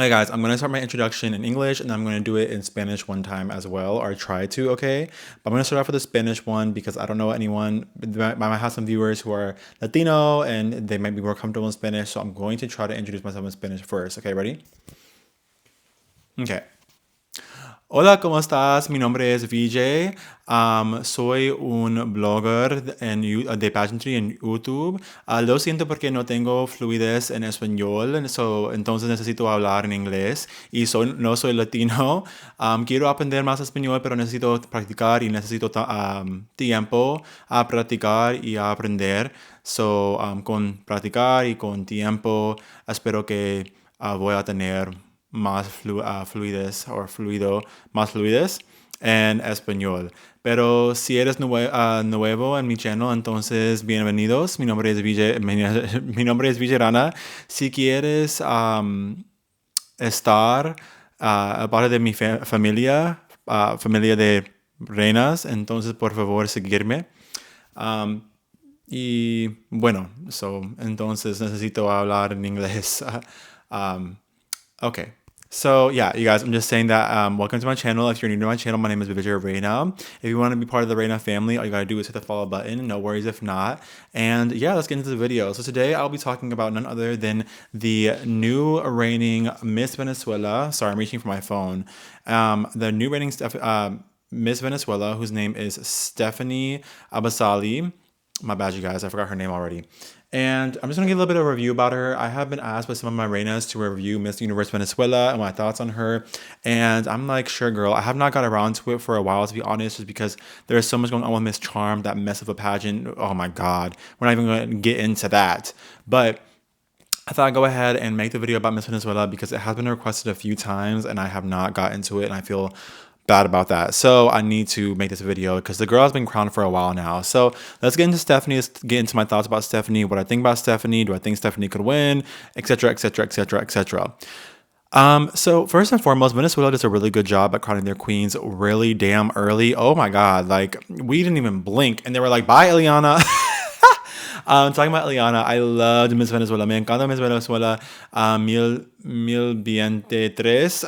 Okay, guys, I'm going to start my introduction in English and then I'm going to do it in Spanish one time as well, or try to, okay? But I'm going to start off with the Spanish one because I don't know anyone. I might have some viewers who are Latino and they might be more comfortable in Spanish, so I'm going to try to introduce myself in Spanish first. Okay, ready? Okay. Hola, ¿cómo estás? Mi nombre es VJ. Soy un blogger de pageantry en YouTube. Lo siento porque no tengo fluidez en español, entonces necesito hablar en inglés. Y no soy latino. Quiero aprender más español, pero necesito practicar y necesito tiempo a practicar y a aprender. Con practicar y con tiempo, espero que voy a tener más fluidez o fluido, más fluidez en español. Pero si eres nuevo en mi channel, entonces bienvenidos. Mi nombre es mi nombre es Vijayreyna. Si quieres estar parte de mi familia, familia de reinas, entonces por favor seguirme. Um, y bueno, entonces necesito hablar en inglés. um, Okay. So yeah, you guys, I'm just saying that welcome to my channel. If you're new to my channel, my name is Reyna. If you want to be part of the Reyna family, all you gotta do is hit the follow button. No worries if not. And yeah, let's get into the video. So today I'll be talking about none other than the new reigning Miss Venezuela. Sorry, I'm reaching for my phone. The new reigning Miss Venezuela, whose name is Stephany Abasali. My bad, you guys. I forgot her name already. And I'm just going to give a little bit of a review about her. I have been asked by some of my reinas to review Miss Universe Venezuela and my thoughts on her. And I'm like, sure, girl. I have not got around to it for a while, to be honest, just because there's so much going on with Miss Charm, that mess of a pageant. Oh my God. We're not even going to get into that. But I thought I'd go ahead and make the video about Miss Venezuela because it has been requested a few times and I have not got into it, and I feel bad about that. So I need to make this video because the girl has been crowned for a while now. So let's get into Stephany. Let's get into my thoughts about Stephany, what I think about Stephany. Do I think Stephany could win, etc., etc., etc., etc. So first and foremost, Venezuela does a really good job at crowning their queens really damn early. Oh my God, like we didn't even blink and they were like, bye, Eliana. Talking about Eliana, I loved Miss Venezuela. Me encanta Miss Venezuela. Mil Veinte Tres.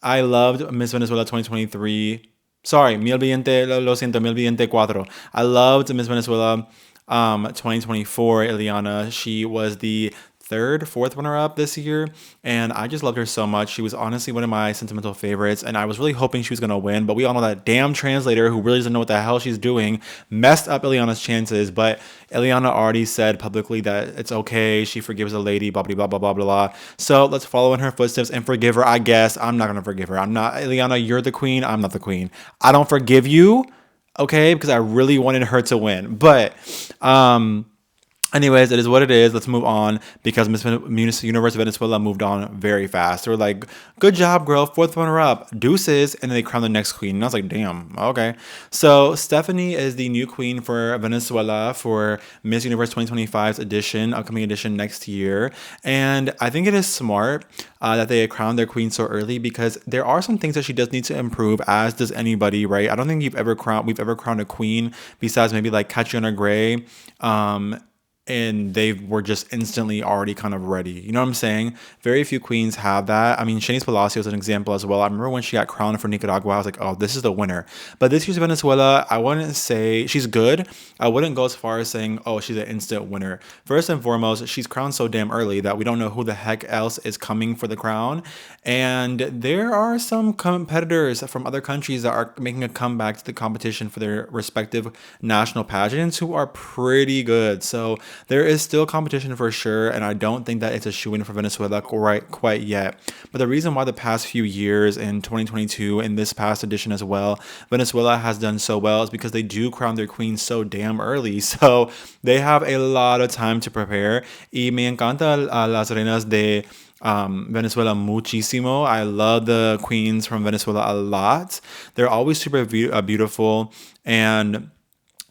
I loved Miss Venezuela 2023. Sorry, Mil Veinte, lo siento, Mil Veinte Cuatro. I loved Miss Venezuela 2024, Eliana. She was the fourth runner-up this year, and I just loved her so much. She was honestly one of my sentimental favorites, and I was really hoping she was going to win, but we all know that damn translator who really doesn't know what the hell she's doing messed up Eliana's chances. But Eliana already said publicly that it's okay, she forgives the lady, blah blah blah blah blah blah. So let's follow in her footsteps and forgive her. I guess I'm not going to forgive her. I'm not. Eliana, you're the queen, I'm not the queen. I don't forgive you, okay, because I really wanted her to win. But anyways, it is what it is. Let's move on because Miss Universe Venezuela moved on very fast. They were like, good job, girl. Fourth runner up. Deuces. And then they crowned the next queen. And I was like, damn, okay. So Stephany is the new queen for Venezuela for Miss Universe 2025's edition, upcoming edition next year. And I think it is smart that they crowned their queen so early because there are some things that she does need to improve, as does anybody, right? I don't think we've ever crowned a queen besides maybe like Catriona Gray. And they were just instantly already kind of ready. You know what I'm saying? Very few queens have that. I mean, Shanice Palacio is an example as well. I remember when she got crowned for Nicaragua, I was like, oh, this is the winner. But this year's Venezuela, I wouldn't say she's good. I wouldn't go as far as saying, oh, she's an instant winner. First and foremost, she's crowned so damn early that we don't know who the heck else is coming for the crown. And there are some competitors from other countries that are making a comeback to the competition for their respective national pageants who are pretty good. So there is still competition for sure, and I don't think that it's a shoo-in for Venezuela quite yet. But the reason why the past few years in 2022 and this past edition as well, Venezuela has done so well is because they do crown their queen so damn early. So they have a lot of time to prepare. Y me encanta las reinas de Venezuela muchísimo. I love the queens from Venezuela a lot. They're always super beautiful, and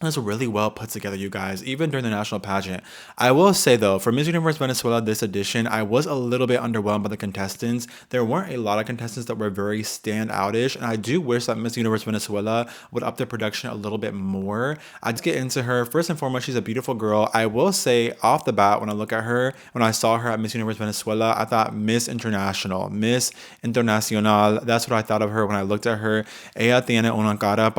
It was really well put together, you guys, even during the national pageant. I will say though, for Miss Universe Venezuela this edition, I was a little bit underwhelmed by the contestants. There weren't a lot of contestants that were very standoutish, and I do wish that Miss Universe Venezuela would up the production a little bit more. I just get into her. First and foremost, she's a beautiful girl. I will say off the bat, when I look at her, when I saw her at Miss Universe Venezuela, I thought Miss International, Miss Internacional. That's what I thought of her when I looked at her. Ella tiene una cara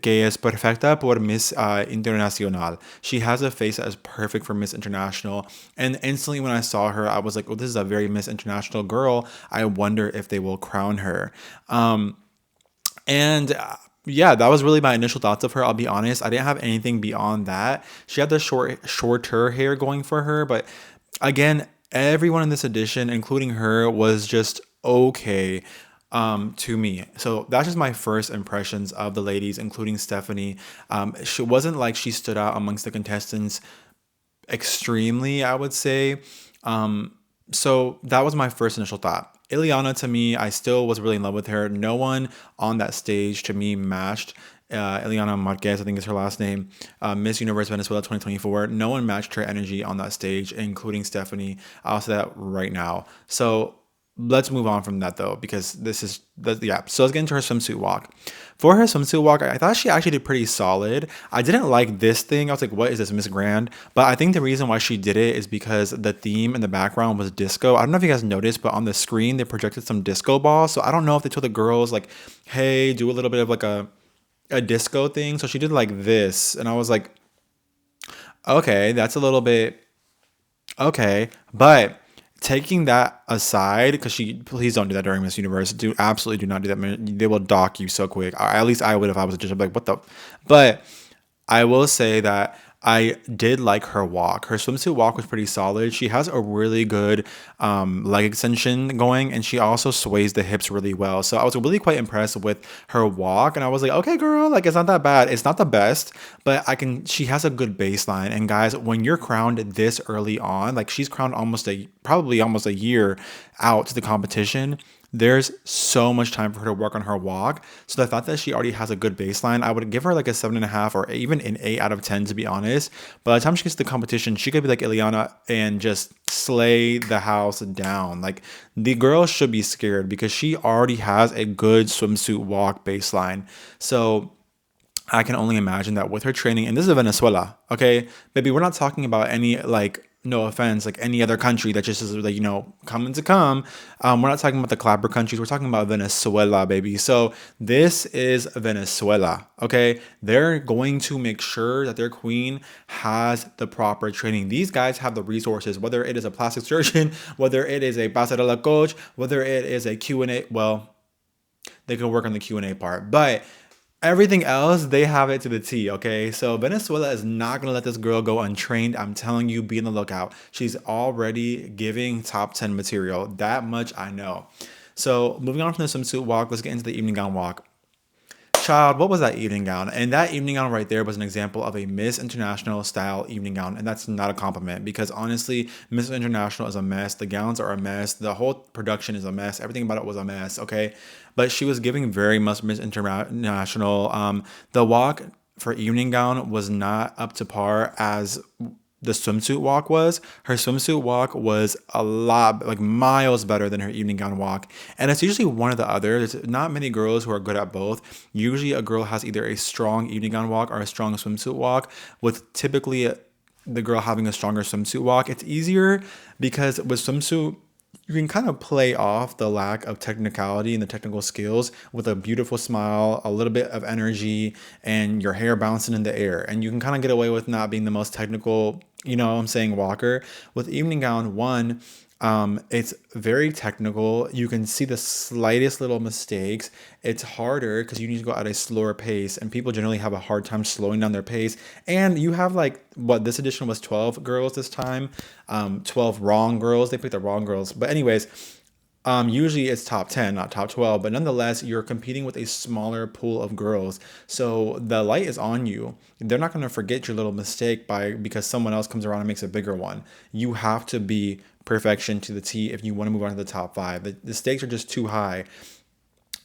que es perfecta por Miss Internacional. She has a face that is perfect for Miss International. And instantly when I saw her, I was like, oh, this is a very Miss International girl. I wonder if they will crown her. And yeah, that was really my initial thoughts of her. I'll be honest. I didn't have anything beyond that. She had the shorter hair going for her. But again, everyone in this edition, including her, was just okay to me. So that's just my first impressions of the ladies, including Stephany. She wasn't like she stood out amongst the contestants extremely, I would say. So that was my first initial thought. Ileana, to me, I still was really in love with her. No one on that stage to me matched Ileana Marquez, I think is her last name, Miss Universe Venezuela 2024. No one matched her energy on that stage, including Stephany. I'll say that right now. So let's move on from that though, because yeah. So let's get into her swimsuit walk. For her swimsuit walk, I thought she actually did pretty solid. I didn't like this thing. I was like, what is this, Miss Grand? But I think the reason why she did it is because the theme in the background was disco. I don't know if you guys noticed, but on the screen, they projected some disco balls. So I don't know if they told the girls like, hey, do a little bit of like a disco thing. So she did like this. And I was like, okay, that's a little bit okay. But taking that aside, because please don't do that during Miss Universe. Absolutely do not do that. They will dock you so quick. At least I would if I was a judge. I'm like, what the? But I will say that I did like her walk. Her swimsuit walk was pretty solid. She has a really good leg extension going, and she also sways the hips really well. So I was really quite impressed with her walk, and I was like, okay, girl, like it's not that bad. It's not the best, but she has a good baseline. And guys, when you're crowned this early on, like she's crowned probably almost a year out to the competition, there's so much time for her to work on her walk. So the fact that she already has a good baseline, I would give her like a 7.5 or even an 8 out of 10, to be honest. By the time she gets to the competition, she could be like Ileana and just slay the house down. Like the girl should be scared because she already has a good swimsuit walk baseline. So I can only imagine that with her training, and this is Venezuela, okay? Baby, we're not talking about any, like, no offense, like any other country that just is, like, coming to come. We're not talking about the clapper countries. We're talking about Venezuela, baby. So this is Venezuela, okay? They're going to make sure that their queen has the proper training. These guys have the resources, whether it is a plastic surgeon, whether it is a pasarela coach, whether it is a Q&A. Well, they can work on the Q&A part, but everything else, they have it to the T, okay? So Venezuela is not going to let this girl go untrained. I'm telling you, be on the lookout. She's already giving top 10 material. That much I know. So moving on from the swimsuit walk, let's get into the evening gown walk. Child, what was that evening gown? And that evening gown right there was an example of a Miss International style evening gown. And that's not a compliment because honestly, Miss International is a mess. The gowns are a mess. The whole production is a mess. Everything about it was a mess, okay? But she was giving very much Miss International. The walk for evening gown was not up to par as the swimsuit walk was. Her swimsuit walk was a lot, like miles better than her evening gown walk. And it's usually one or the other. There's not many girls who are good at both. Usually a girl has either a strong evening gown walk or a strong swimsuit walk, with typically the girl having a stronger swimsuit walk. It's easier because with swimsuit, you can kind of play off the lack of technicality and the technical skills with a beautiful smile, a little bit of energy, and your hair bouncing in the air. And you can kind of get away with not being the most technical, walker. With evening gown, it's very technical. You can see the slightest little mistakes. It's harder because you need to go at a slower pace, and people generally have a hard time slowing down their pace. And you have this edition was 12 girls this time, 12 wrong girls. They picked the wrong girls. But anyways, usually it's top 10, not top 12, but nonetheless, you're competing with a smaller pool of girls. So the light is on you. They're not going to forget your little mistake because someone else comes around and makes a bigger one. You have to be perfection to the T if you want to move on to the top 5. The stakes are just too high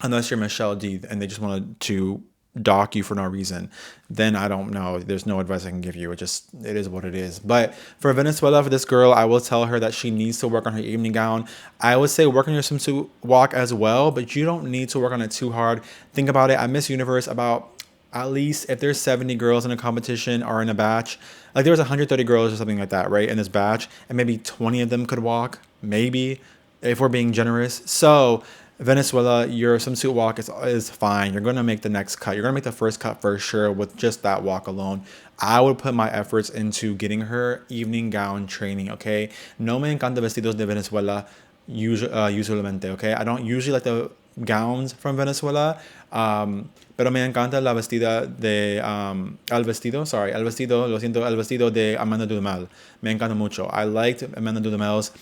unless you're Michelle D and they just wanted to dock you for no reason, then I don't know. There's no advice I can give you. It is what it is. But for Venezuela, for this girl, I will tell her that she needs to work on her evening gown. I would say work on your swimsuit walk as well, but you don't need to work on it too hard. Think about it. At Miss Universe, about at least if there's 70 girls in a competition or in a batch, like there was 130 girls or something like that, right, in this batch, and maybe 20 of them could walk, maybe, if we're being generous. So Venezuela, your swimsuit walk is fine. You're going to make the next cut. You're going to make the first cut for sure with just that walk alone. I would put my efforts into getting her evening gown training, okay? No me encanta vestidos de Venezuela usualmente, okay? I don't usually like the gowns from Venezuela, pero me encanta la vestida de, el vestido, lo siento, el vestido de Amanda Dudamel. Me encanta mucho. I liked Amanda Dudamel's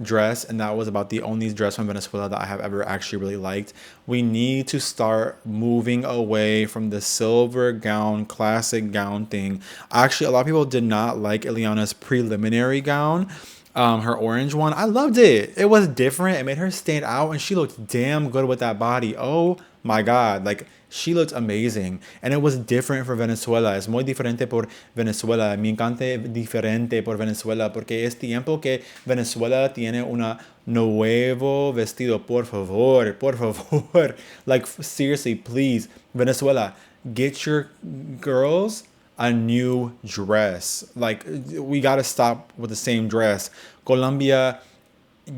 dress, and that was about the only dress from Venezuela that I have ever actually really liked. We need to start moving away from the silver gown, classic gown thing. Actually, a lot of people did not like Ileana's preliminary gown. Her orange one, I loved it. It was different. It made her stand out, and she looked damn good with that body. Oh my God, like she looked amazing, and it was different for Venezuela. Es muy diferente por Venezuela. Me encanta diferente por Venezuela porque es tiempo que Venezuela tiene una nuevo vestido. Por favor, por favor. Like seriously, please, Venezuela, get your girls a new dress. Like we gotta stop with the same dress. Colombia,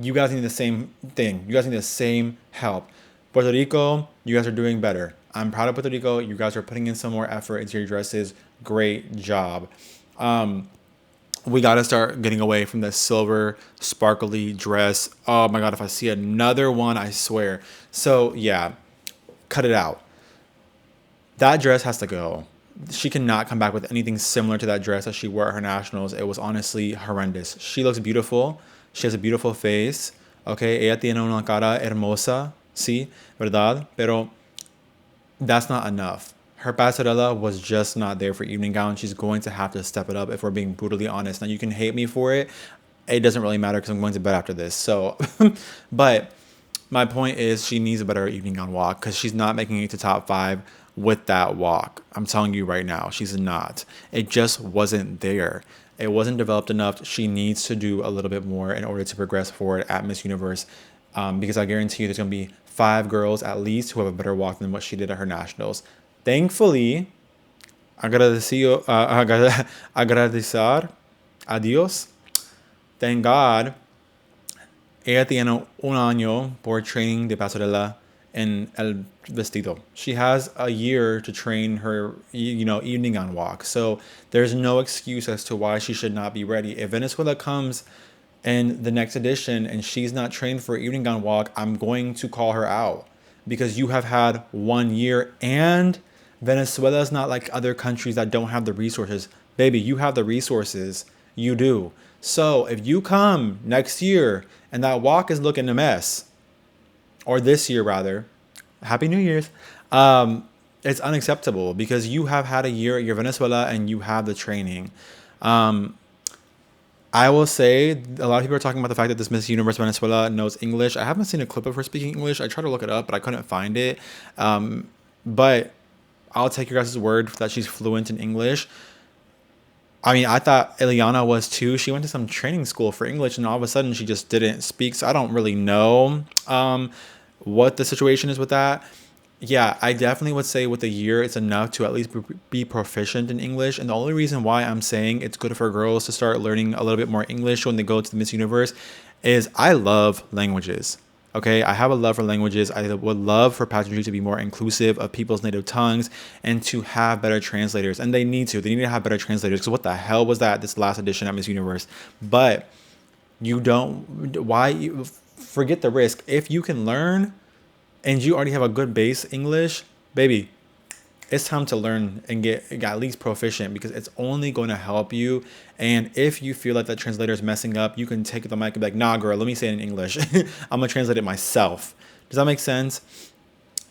you guys need the same thing. You guys need the same help. Puerto Rico, you guys are doing better. I'm proud of Puerto Rico. You guys are putting in some more effort into your dresses. Great job. We got to start getting away from the silver sparkly dress. Oh my God, if I see another one, I swear. So yeah, cut it out. That dress has to go. She cannot come back with anything similar to that dress that she wore at her nationals. It was honestly horrendous. She looks beautiful. She has a beautiful face. Okay, ella tiene una cara hermosa. Sí, verdad. Pero that's not enough. Her pasarela was just not there for evening gown. She's going to have to step it up if we're being brutally honest. Now, you can hate me for it. It doesn't really matter because I'm going to bed after this. So, but my point is she needs a better evening gown walk because she's not making it to top 5 with that walk. I'm telling you right now, she's not. It just wasn't there. It wasn't developed enough. She needs to do a little bit more in order to progress forward at Miss Universe, because I guarantee you there's going to be 5 girls at least who have a better walk than what she did at her nationals. Thankfully, agradecer a Dios. Thank God, ella tiene un año por training de pasarela en el vestido. She has a year to train her, evening gown walk. So there's no excuse as to why she should not be ready. If Venezuela comes in the next edition and she's not trained for evening gown walk, I'm going to call her out because you have had 1 year, and Venezuela is not like other countries that don't have the resources. Baby, you have the resources. You do. So if you come next year and that walk is looking a mess, or this year rather, Happy New Year's, it's unacceptable because you have had a year at your Venezuela and you have the training. I will say a lot of people are talking about the fact that this Miss Universe Venezuela knows English. I haven't seen a clip of her speaking English. I tried to look it up, but I couldn't find it. But I'll take your guys' word that she's fluent in English. I mean, I thought Ileana was too. She went to some training school for English, and all of a sudden she just didn't speak. So I don't really know what the situation is with that. Yeah, I definitely would say with a year, it's enough to at least be proficient in English. And the only reason why I'm saying it's good for girls to start learning a little bit more English when they go to the Miss Universe is I love languages. Okay, I have a love for languages. I would love for pageantry to be more inclusive of people's native tongues and to have better translators. And they need to. They need to have better translators. Because what the hell was that this last edition at Miss Universe? But you don't. Why? Forget the risk. If you can learn and you already have a good base English, baby, it's time to learn and get at least proficient because it's only going to help you. And if you feel like that translator is messing up, you can take the mic and be like, nah, girl, let me say it in English. I'm going to translate it myself. Does that make sense?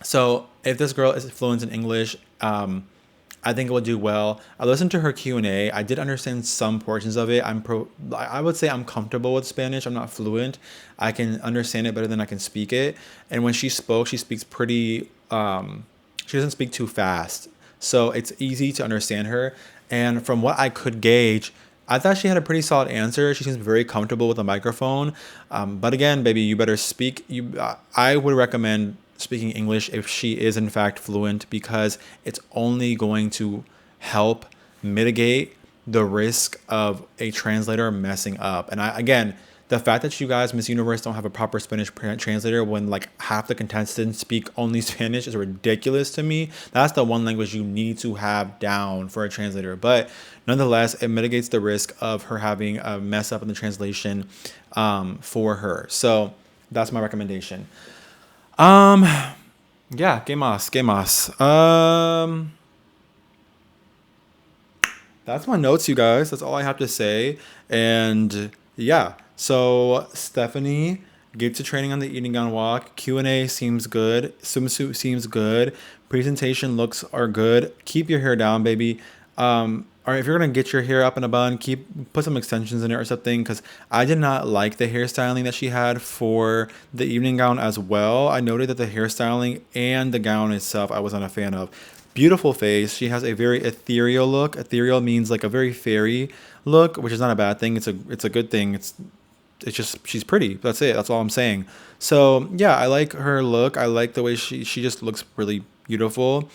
So if this girl is fluent in English, I think it will do well. I listened to her Q&A. I did understand some portions of it. I would say I'm comfortable with Spanish. I'm not fluent. I can understand it better than I can speak it. And when she spoke, she speaks pretty... she doesn't speak too fast. so it's easy to understand her. And from what I could gauge, I thought she had a pretty solid answer. She seems very comfortable with the microphone. But again, baby, you better speak. I would recommend speaking English if she is in fact fluent, because it's only going to help mitigate the risk of a translator messing up. And again, the fact that you guys, Miss Universe, don't have a proper Spanish translator when like half the contestants speak only Spanish is ridiculous to me. That's the one language you need to have down for a translator. But nonetheless, it mitigates the risk of her having a mess up in the translation for her. So that's my recommendation. Yeah, que más, que más. That's my notes, you guys. That's all I have to say. And yeah, so Stephany gets to training on the eating gown walk. Q&A seems good. Swimsuit seems good. Presentation looks are good. Keep your hair down, baby. Or if you're gonna get your hair up in a bun, put some extensions in it or something. Because I did not like the hairstyling that she had for the evening gown as well. I noted that the hairstyling and the gown itself I wasn't a fan of. Beautiful face. She has a very ethereal look. Ethereal means like a very fairy look, which is not a bad thing. It's a good thing. It's just she's pretty. That's it. That's all I'm saying. So yeah, I like her look. I like the way she just looks really beautiful.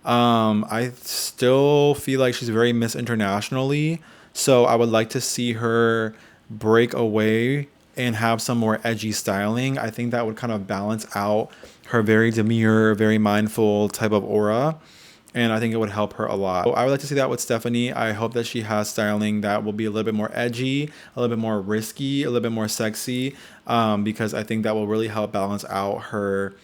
I still feel like she's very Miss Internationally, so I would like to see her break away and have some more edgy styling. I think that would kind of balance out her very demure, very mindful type of aura. And I think it would help her a lot. So I would like to see that with Stephany. I hope that she has styling that will be a little bit more edgy, a little bit more risky, a little bit more sexy, because I think that will really help balance out her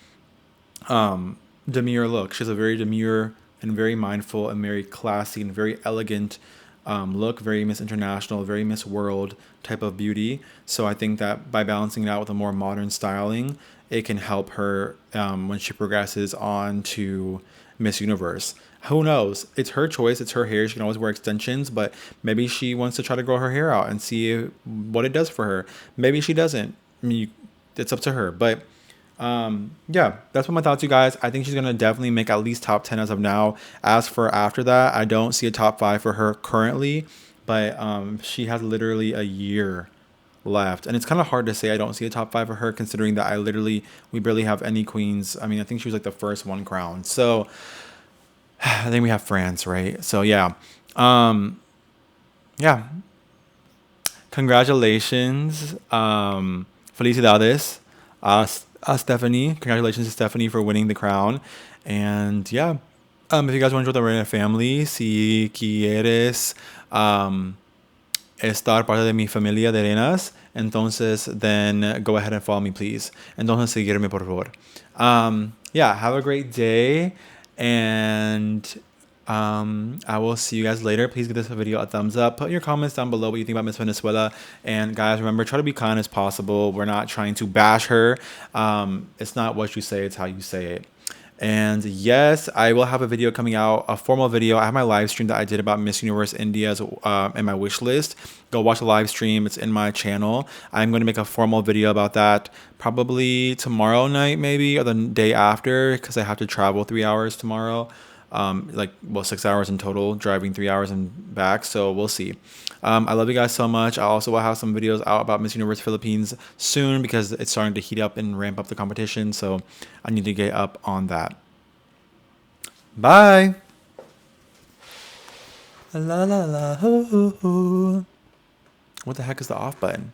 demure look. She has a very demure and very mindful and very classy and very elegant look, very Miss International, very Miss World type of beauty. So I think that by balancing it out with a more modern styling, it can help her when she progresses on to Miss Universe. Who knows? It's her choice. It's her hair. She can always wear extensions, but maybe she wants to try to grow her hair out and see what it does for her. Maybe she doesn't. I mean, it's up to her. But yeah, that's what my thoughts, you guys. I think she's gonna definitely make at least top 10 as of now. As for after that, I don't see a top 5 for her currently, but she has literally a year left, and it's kind of hard to say I don't see a top 5 for her, considering that we barely have any queens. I mean, I think she was like the first one crowned, so I think we have France, right? So yeah, yeah, congratulations, felicidades, Stephany. Congratulations to Stephany for winning the crown. And yeah, if you guys want to join the Reyna family, si quieres estar parte de mi familia de reinas, entonces then go ahead and follow me, please. Entonces seguirme, por favor. Yeah, have a great day, and I will see you guys later. Please give this video a thumbs up. Put your comments down below what you think about Miss Venezuela. And guys, remember, try to be kind as possible. We're not trying to bash her. It's not what you say, it's how you say it. And yes, I will have a video coming out, a formal video. I have my live stream that I did about Miss Universe India's in my wish list. Go watch the live stream. It's in my channel. I'm going to make a formal video about that probably tomorrow night, maybe, or the day after, because I have to travel 3 hours tomorrow. 6 hours in total, driving 3 hours and back. So we'll see. I love you guys so much. I also will have some videos out about Miss Universe Philippines soon, because it's starting to heat up and ramp up the competition. So I need to get up on that. Bye. La la la. What the heck is the off button?